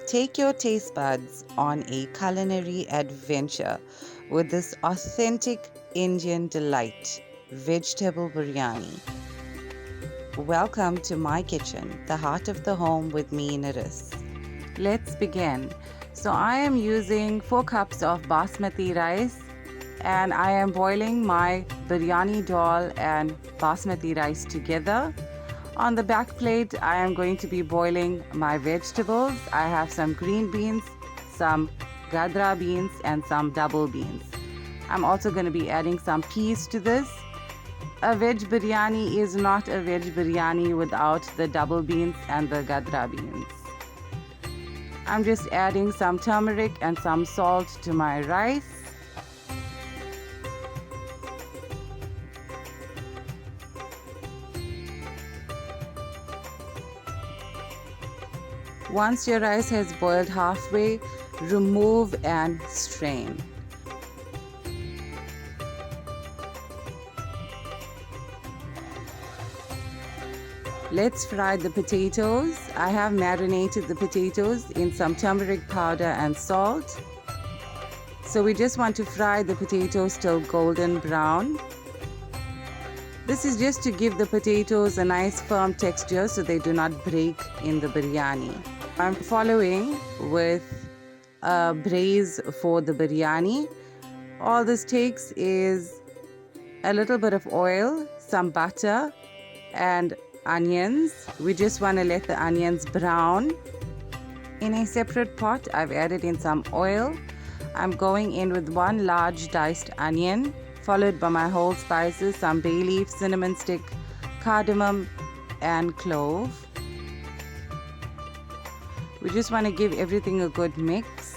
Take your taste buds on a culinary adventure with this authentic Indian delight, vegetable biryani. Welcome to my kitchen, the heart of the home with me, Neris. Let's begin. So I am using 4 cups of basmati rice and I am boiling my biryani dhall and basmati rice together. On the back plate, I am going to be boiling my vegetables. I have some green beans, some Gadhra beans and some double beans. I'm also going to be adding some peas to this. A veg biryani is not a veg biryani without the double beans and the Gadhra beans. I'm just adding some turmeric and some salt to my rice. Once your rice has boiled halfway, remove and strain. Let's fry the potatoes. I have marinated the potatoes in some turmeric powder and salt. So we just want to fry the potatoes till golden brown. This is just to give the potatoes a nice firm texture so they do not break in the biryani. I'm following with a braise for the biryani. All this takes is a little bit of oil, some butter and onions. We just want to let the onions brown. In a separate pot, I've added in some oil. I'm going in with 1 large diced onion, followed by my whole spices, some bay leaf, cinnamon stick, cardamom and clove. We just want to give everything a good mix.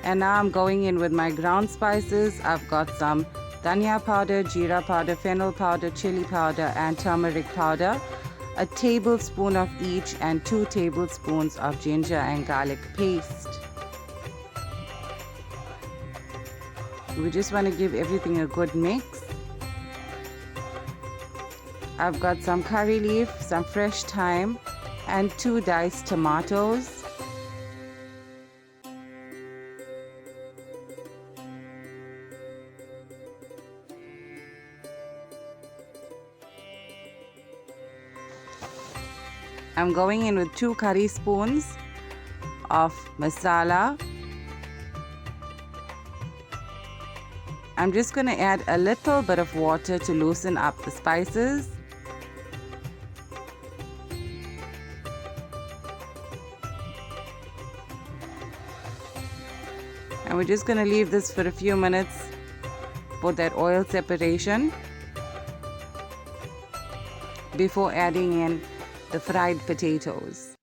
And now I'm going in with my ground spices. I've got some dhania powder, jeera powder, fennel powder, chilli powder and turmeric powder, a tablespoon of each and 2 tablespoons of ginger and garlic paste. We just want to give everything a good mix. I've got some curry leaf, some fresh thyme and 2 diced tomatoes. I'm going in with 2 curry spoons of masala. I'm just going to add a little bit of water to loosen up the spices. And we're just going to leave this for a few minutes for that oil separation before adding in the fried potatoes.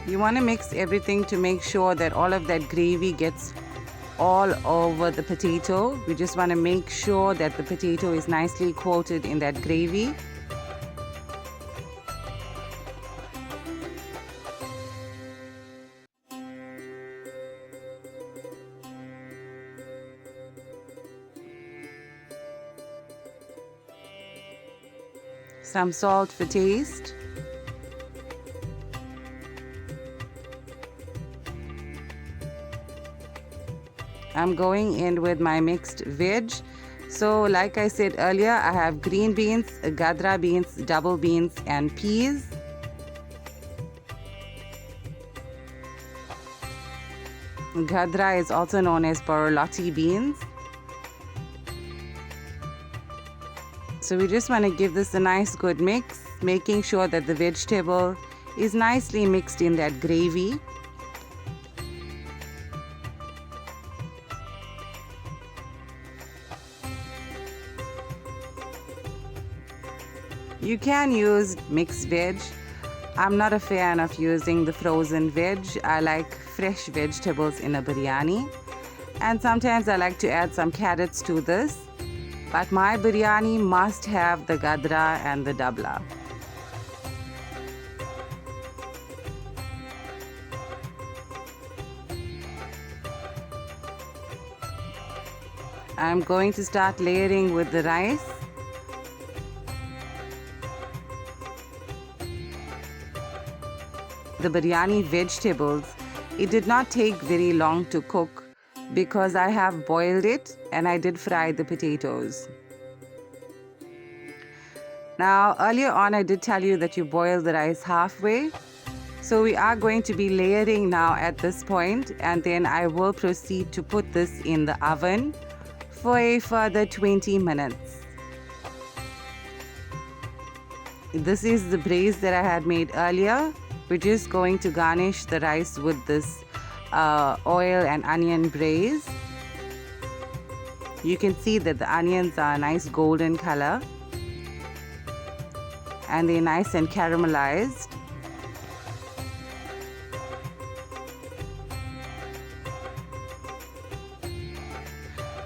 You want to mix everything to make sure that all of that gravy gets all over the potato. We just want to make sure that the potato is nicely coated in that gravy. Some salt for taste. I'm going in with my mixed veg. So like I said earlier, I have green beans, Gadhra beans, double beans and peas. Gadhra is also known as borolotti beans. So we just want to give this a nice good mix, making sure that the vegetable is nicely mixed in that gravy. You can use mixed veg. I'm not a fan of using the frozen veg. I like fresh vegetables in a biryani. And sometimes I like to add some carrots to this. But my biryani must have the Gadhra and the dabla. I'm going to start layering with the rice. The biryani vegetables, it did not take very long to cook because I have boiled it and I did fry the potatoes. Now, earlier on I did tell you that you boil the rice halfway. So we are going to be layering now at this point, and then I will proceed to put this in the oven for a further 20 minutes. This is the braise that I had made earlier. We're just going to garnish the rice with this oil and onion braise. You can see that the onions are a nice golden color and they're nice and caramelized.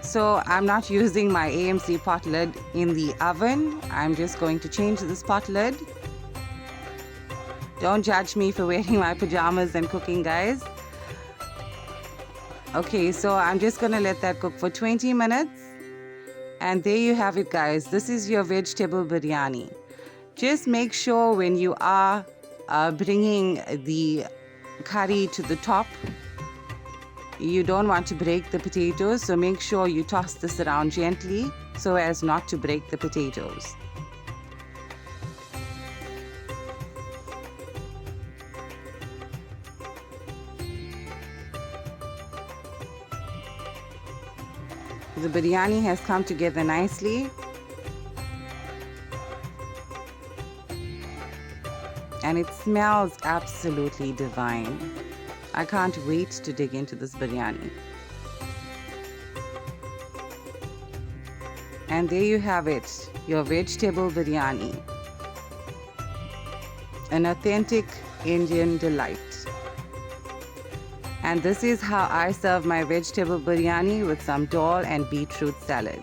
So I'm not using my AMC pot lid in the oven. I'm just going to change this pot lid. Don't judge me for wearing my pajamas and cooking, guys. Okay, so I'm just gonna let that cook for 20 minutes. And there you have it, guys. This is your vegetable biryani. Just make sure when you are bringing the curry to the top, you don't want to break the potatoes, so make sure you toss this around gently so as not to break the potatoes. The biryani has come together nicely. And it smells absolutely divine. I can't wait to dig into this biryani. And there you have it, your vegetable biryani. An authentic Indian delight. And this is how I serve my vegetable biryani with some dhall and beetroot salad.